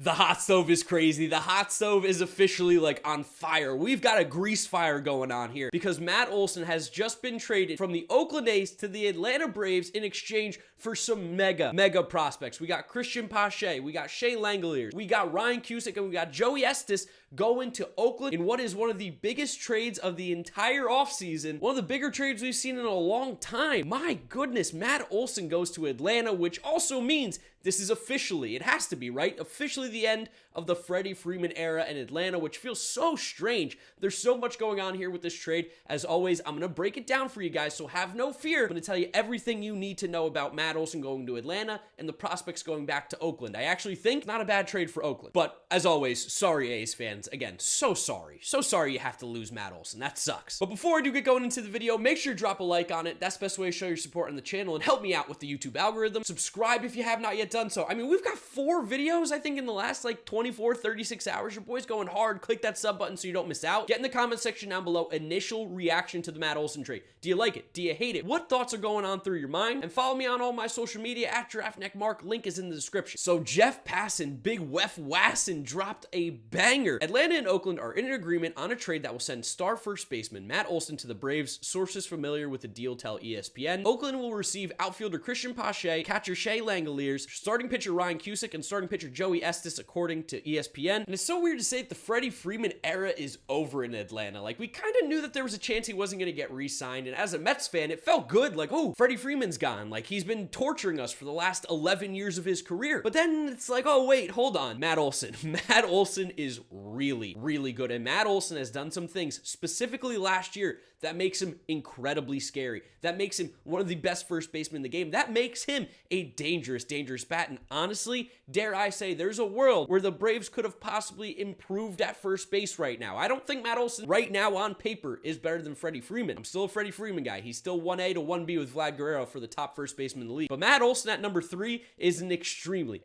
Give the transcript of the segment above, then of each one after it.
The hot stove is crazy. The hot stove is officially like on fire. We've got a grease fire going on here because Matt Olson has just been traded from the Oakland A's to the Atlanta Braves in exchange for some mega prospects. We got Cristian Pache, we got Shea Langeliers, we got Ryan Cusick, and we got Joey Estes going to Oakland in what is one of the biggest trades of the entire offseason. One of the bigger trades we've seen in a long time. My goodness, Matt Olson goes to Atlanta, which also means this is officially, it has to be, right? Officially the end of the Freddie Freeman era in Atlanta, which feels so strange. There's so much going on here with this trade. As always, I'm going to break it down for you guys, so have no fear. I'm going to tell you everything you need to know about Matt Olson going to Atlanta and the prospects going back to Oakland. I actually think not a bad trade for Oakland. But as always, sorry A's fans. Again, so sorry. So sorry you have to lose Matt Olson. That sucks. But before I do get going into the video, make sure to drop a like on it. That's the best way to show your support on the channel and help me out with the YouTube algorithm. Subscribe if you have not yet done so. I mean, we've got 4 videos, I think, in the last like 24, 36 hours. Your boy's going hard. Click that sub button so you don't miss out. Get in the comment section down below initial reaction to the Matt Olson trade. Do you like it? Do you hate it? What thoughts are going on through your mind? And follow me on all my social media at GiraffeNeckMarc. Link is in the description. So Jeff Passan, Big Wef Wasson dropped a banger. Atlanta and Oakland are in an agreement on a trade that will send star first baseman Matt Olson to the Braves. Sources familiar with the deal tell ESPN. Oakland will receive outfielder Cristian Pache, catcher Shea Langeliers, starting pitcher Ryan Cusick, and starting pitcher Joey Estes, according to ESPN. And it's so weird to say that the Freddie Freeman era is over in Atlanta. Like, we kind of knew that there was a chance he wasn't going to get re-signed, and as a Mets fan, it felt good. Like, oh, Freddie Freeman's gone. Like, he's been torturing us for the last 11 years of his career. But then it's like, oh, wait, hold on. Matt Olson. Matt Olson is really good, and Matt Olson has done some things, specifically last year, that makes him incredibly scary. That makes him one of the best first basemen in the game. That makes him a dangerous bat. And honestly, dare I say, there's a world where the Braves could have possibly improved at first base right now. I don't think Matt Olson right now on paper is better than Freddie Freeman. I'm still a Freddie Freeman guy. He's still 1A to 1B with Vlad Guerrero for the top first baseman in the league. But Matt Olson at number 3 is an extremely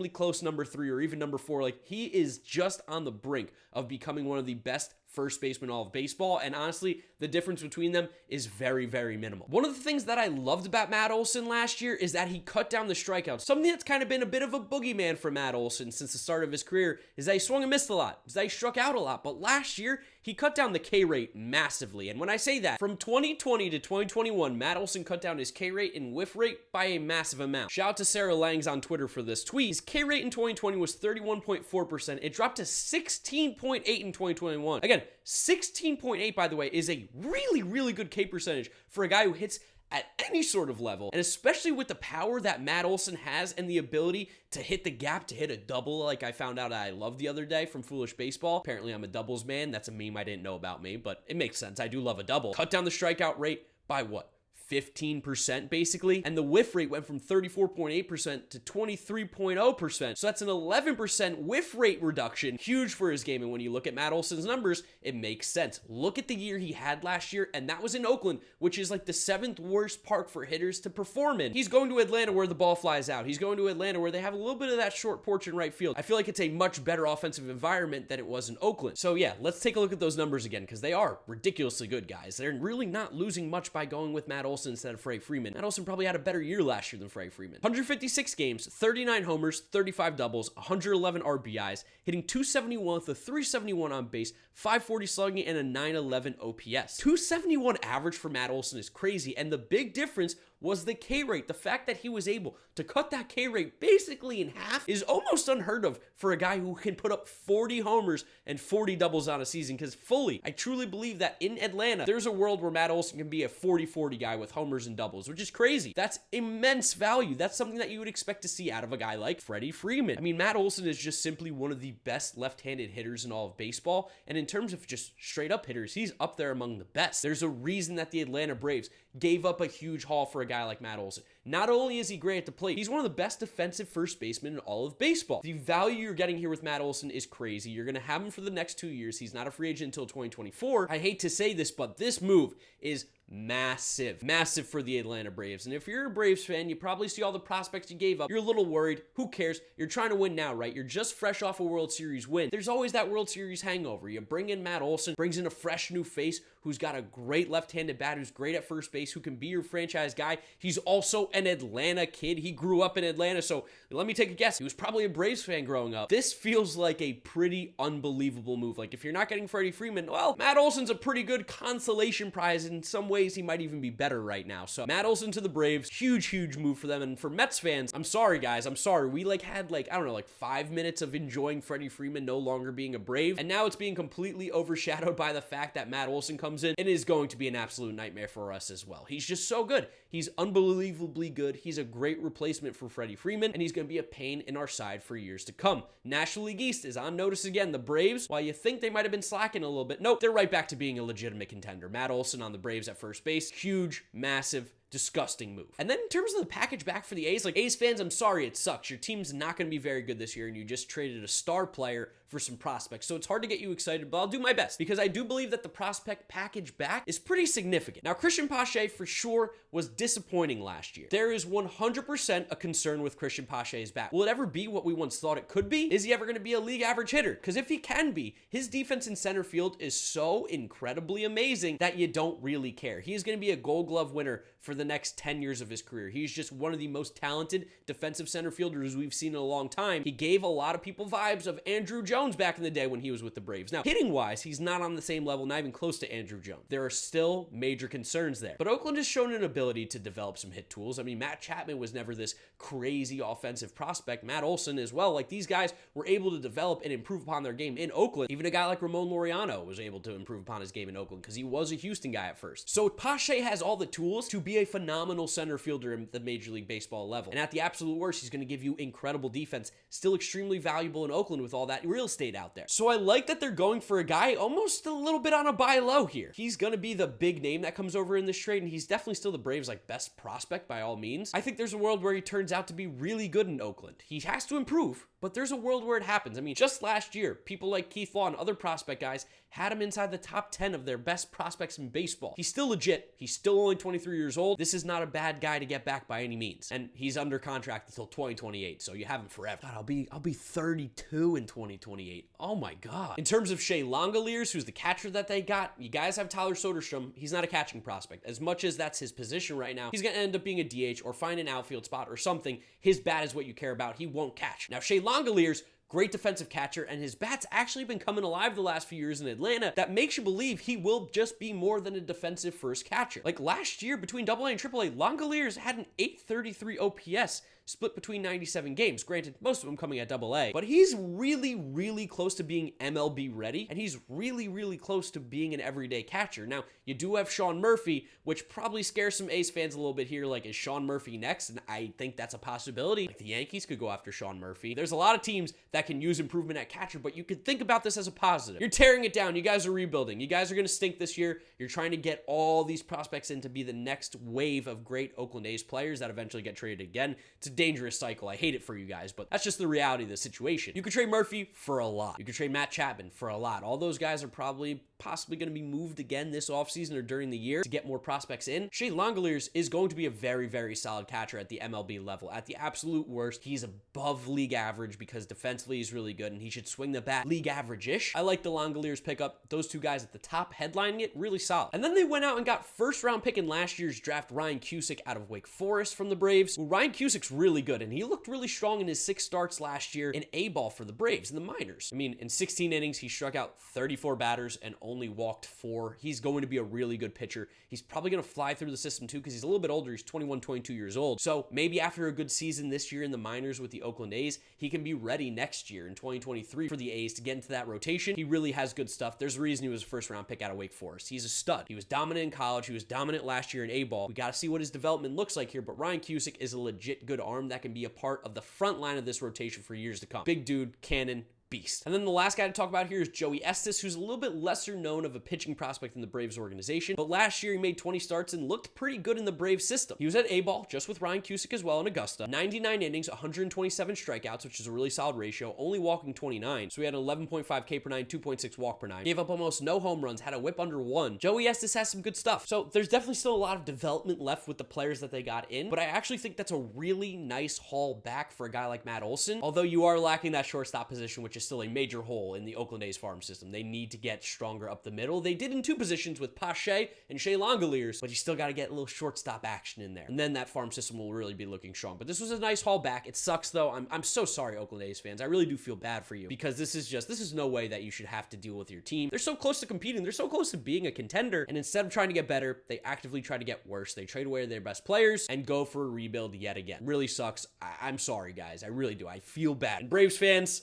close number 3 or even number 4. Like, he is just on the brink of becoming one of the best first baseman in all of baseball, and honestly, the difference between them is very minimal. One of the things that I loved about Matt Olson last year is that he cut down the strikeouts. Something that's kind of been a bit of a boogeyman for Matt Olson since the start of his career is that he swung and missed a lot, is that he struck out a lot, but last year, he cut down the K rate massively. And when I say that, from 2020 to 2021, Matt Olson cut down his K rate and whiff rate by a massive amount. Shout out to Sarah Langs on Twitter for this tweet. His K rate in 2020 was 31.4%. It dropped to 16.8 in 2021. Again, 16.8, by the way, is a really good K percentage for a guy who hits at any sort of level, and especially with the power that Matt Olson has and the ability to hit the gap, to hit a double like I found out I love the other day from Foolish Baseball. Apparently I'm a doubles man. That's a meme I didn't know about me, but it makes sense. I do love a double. Cut down the strikeout rate by what? 15% basically, and the whiff rate went from 34.8% to 23.0%. So that's an 11% whiff rate reduction. Huge for his game, and when you look at Matt Olson's numbers, it makes sense. Look at the year he had last year, and that was in Oakland, which is like the 7th worst park for hitters to perform in. He's going to Atlanta where the ball flies out. He's going to Atlanta where they have a little bit of that short porch in right field. I feel like it's a much better offensive environment than it was in Oakland. So yeah, let's take a look at those numbers again, because they are ridiculously good, guys. They're really not losing much by going with Matt Olson instead of Freddie Freeman. Matt Olson probably had a better year last year than Freddie Freeman. 156 games, 39 homers, 35 doubles, 111 RBIs, hitting 271 with a 371 on base, 540 slugging, and a 911 OPS. 271 average for Matt Olson is crazy, and the big difference was the K rate. The fact that he was able to cut that K rate basically in half is almost unheard of for a guy who can put up 40 homers and 40 doubles on a season, because I truly believe that in Atlanta, there's a world where Matt Olson can be a 40-40 guy with homers and doubles, which is crazy. That's immense value. That's something that you would expect to see out of a guy like Freddie Freeman. I mean, Matt Olson is just simply one of the best left-handed hitters in all of baseball, and in terms of just straight-up hitters, he's up there among the best. There's a reason that the Atlanta Braves gave up a huge haul for a guy like Matt Olson. Not only is he great at the plate, he's one of the best defensive first basemen in all of baseball. The value you're getting here with Matt Olson is crazy. You're going to have him for the next 2 years. He's not a free agent until 2024. I hate to say this, but this move is massive. Massive for the Atlanta Braves. And if you're a Braves fan, you probably see all the prospects you gave up. You're a little worried. Who cares? You're trying to win now, right? You're just fresh off a World Series win. There's always that World Series hangover. You bring in Matt Olson, brings in a fresh new face who's got a great left-handed bat, who's great at first base, who can be your franchise guy. He's also an Atlanta kid. He grew up in Atlanta, so let me take a guess. He was probably a Braves fan growing up. This feels like a pretty unbelievable move. Like, if you're not getting Freddie Freeman, well, Matt Olson's a pretty good consolation prize. In some ways, he might even be better right now. So, Matt Olson to the Braves, huge move for them. And for Mets fans, I'm sorry, guys. I'm sorry. We, had, I don't know, 5 minutes of enjoying Freddie Freeman no longer being a Brave. And now it's being completely overshadowed by the fact that Matt Olson comes in and is going to be an absolute nightmare for us as well. He's just so good. He's unbelievably good. He's a great replacement for Freddie Freeman, and he's going to be a pain in our side for years to come. National League East is on notice again. The Braves, while you think they might have been slacking a little bit, nope, they're right back to being a legitimate contender. Matt Olson on the Braves at first base, huge, massive, disgusting move. And then in terms of the package back for the A's, A's fans, I'm sorry, it sucks. Your team's not going to be very good this year, and you just traded a star player for some prospects. So it's hard to get you excited, but I'll do my best because I do believe that the prospect package back is pretty significant. Now, Cristian Pache for sure was disappointing last year. There is 100% a concern with Cristian Pache's bat. Will it ever be what we once thought it could be? Is he ever going to be a league average hitter? Because if he can be, his defense in center field is so incredibly amazing that you don't really care. He is going to be a Gold Glove winner for the next 10 years of his career. He's just one of the most talented defensive center fielders we've seen in a long time. He gave a lot of people vibes of Andrew Jones back in the day when he was with the Braves. Now, hitting-wise, he's not on the same level, not even close to Andrew Jones. There are still major concerns there. But Oakland has shown an ability to develop some hit tools. I mean, Matt Chapman was never this crazy offensive prospect. Matt Olson as well. These guys were able to develop and improve upon their game in Oakland. Even a guy like Ramon Laureano was able to improve upon his game in Oakland because he was a Houston guy at first. So Pache has all the tools to be a phenomenal center fielder at the Major League Baseball level. And at the absolute worst, he's going to give you incredible defense. Still extremely valuable in Oakland with all that real estate out there. So I like that they're going for a guy almost a little bit on a buy low here. He's going to be the big name that comes over in this trade, and he's definitely still the Braves' best prospect by all means. I think there's a world where he turns out to be really good in Oakland. He has to improve, but there's a world where it happens. I mean, just last year, people like Keith Law and other prospect guys had him inside the top 10 of their best prospects in baseball. He's still legit. He's still only 23 years old. This is not a bad guy to get back by any means. And he's under contract until 2028, so you have him forever. God, I'll be 32 in 2028. Oh my God. In terms of Shea Langeliers, who's the catcher that they got, you guys have Tyler Soderstrom. He's not a catching prospect. As much as that's his position right now, he's going to end up being a DH or find an outfield spot or something. His bat is what you care about. He won't catch. Now, Shea Langeliers, great defensive catcher, and his bat's actually been coming alive the last few years in Atlanta. That makes you believe he will just be more than a defensive first catcher. Last year, between AA and AAA, Langeliers had an 833 OPS split between 97 games. Granted, most of them coming at AA, but he's really close to being MLB ready, and he's really close to being an everyday catcher. Now, you do have Sean Murphy, which probably scares some A's fans a little bit here. Is Sean Murphy next? And I think that's a possibility. The Yankees could go after Sean Murphy. There's a lot of teams that can use improvement at catcher, but you could think about this as a positive. You're tearing it down. You guys are rebuilding. You guys are going to stink this year. You're trying to get all these prospects in to be the next wave of great Oakland A's players that eventually get traded again. It's a dangerous cycle. I hate it for you guys, but that's just the reality of the situation. You could trade Murphy for a lot. You could trade Matt Chapman for a lot. All those guys are possibly going to be moved again this offseason or during the year to get more prospects in. Shea Langeliers is going to be a very solid catcher at the MLB level. At the absolute worst, he's above league average because defensively he's really good and he should swing the bat league average-ish. I like the Langeliers pickup. Those two guys at the top headlining it, really solid. And then they went out and got first round pick in last year's draft Ryan Cusick out of Wake Forest from the Braves. Well, Ryan Cusick's really good and he looked really strong in his 6 starts last year in A-ball for the Braves in the minors. I mean, in 16 innings, he struck out 34 batters and only walked 4. He's going to be a really good pitcher. He's probably going to fly through the system too because he's a little bit older. He's 21, 22 years old. So maybe after a good season this year in the minors with the Oakland A's, he can be ready next year in 2023 for the A's to get into that rotation. He really has good stuff. There's a reason he was a first round pick out of Wake Forest. He's a stud. He was dominant in college. He was dominant last year in A-ball. We got to see what his development looks like here, but Ryan Cusick is a legit good arm that can be a part of the front line of this rotation for years to come. Big dude, cannon, beast. And then the last guy to talk about here is Joey Estes, who's a little bit lesser known of a pitching prospect in the Braves organization, but last year he made 20 starts and looked pretty good in the Braves system. He was at A-ball, just with Ryan Cusick as well in Augusta, 99 innings, 127 strikeouts, which is a really solid ratio, only walking 29, so he had an 11.5 K per nine, 2.6 walk per nine, gave up almost no home runs, had a whip under 1. Joey Estes has some good stuff. So there's definitely still a lot of development left with the players that they got in, but I actually think that's a really nice haul back for a guy like Matt Olson, although you are lacking that shortstop position, which is still a major hole in the Oakland A's farm system. They need to get stronger up the middle. They did in 2 positions with Pache and Shea Langeliers, but you still got to get a little shortstop action in there, and then that farm system will really be looking strong. But this was a nice haul back. It sucks though. I'm so sorry, Oakland A's fans. I really do feel bad for you, because this is no way that you should have to deal with your team. They're so close to competing. They're so close to being a contender, and instead of trying to get better, they actively try to get worse. They trade away their best players and go for a rebuild yet again. Really sucks. I'm sorry, guys. I really do. I feel bad. And Braves fans,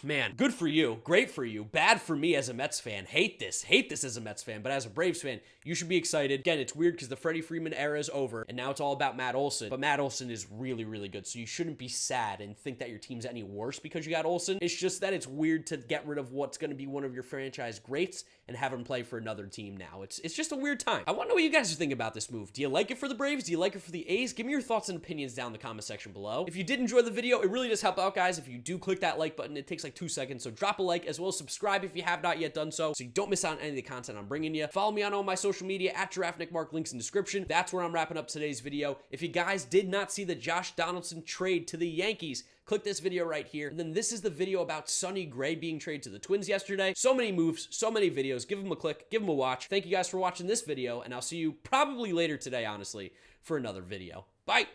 man, good for you. Great for you. Bad for me as a Mets fan. Hate this as a Mets fan, but as a Braves fan, you should be excited. Again, it's weird because the Freddie Freeman era is over, and now it's all about Matt Olson, but Matt Olson is really, really good, so you shouldn't be sad and think that your team's any worse because you got Olson. It's just that it's weird to get rid of what's going to be one of your franchise greats and have him play for another team now. It's just a weird time. I want to know what you guys are thinking about this move. Do you like it for the Braves? Do you like it for the A's? Give me your thoughts and opinions down in the comment section below. If you did enjoy the video, it really does help out, guys. If you do click that like button, it takes like 2 seconds, so drop a like, as well as subscribe if you have not yet done so you don't miss out on any of the content I'm bringing you. Follow me on all my social media at GiraffeNeckMarc, links in description. That's where I'm wrapping up today's video. If you guys did not see the Josh Donaldson trade to the Yankees, click this video right here. And then this is the video about Sonny Gray being traded to the Twins yesterday. So many moves, so many videos. Give them a click, give them a watch. Thank you guys for watching this video, and I'll see you probably later today, honestly, for another video. Bye.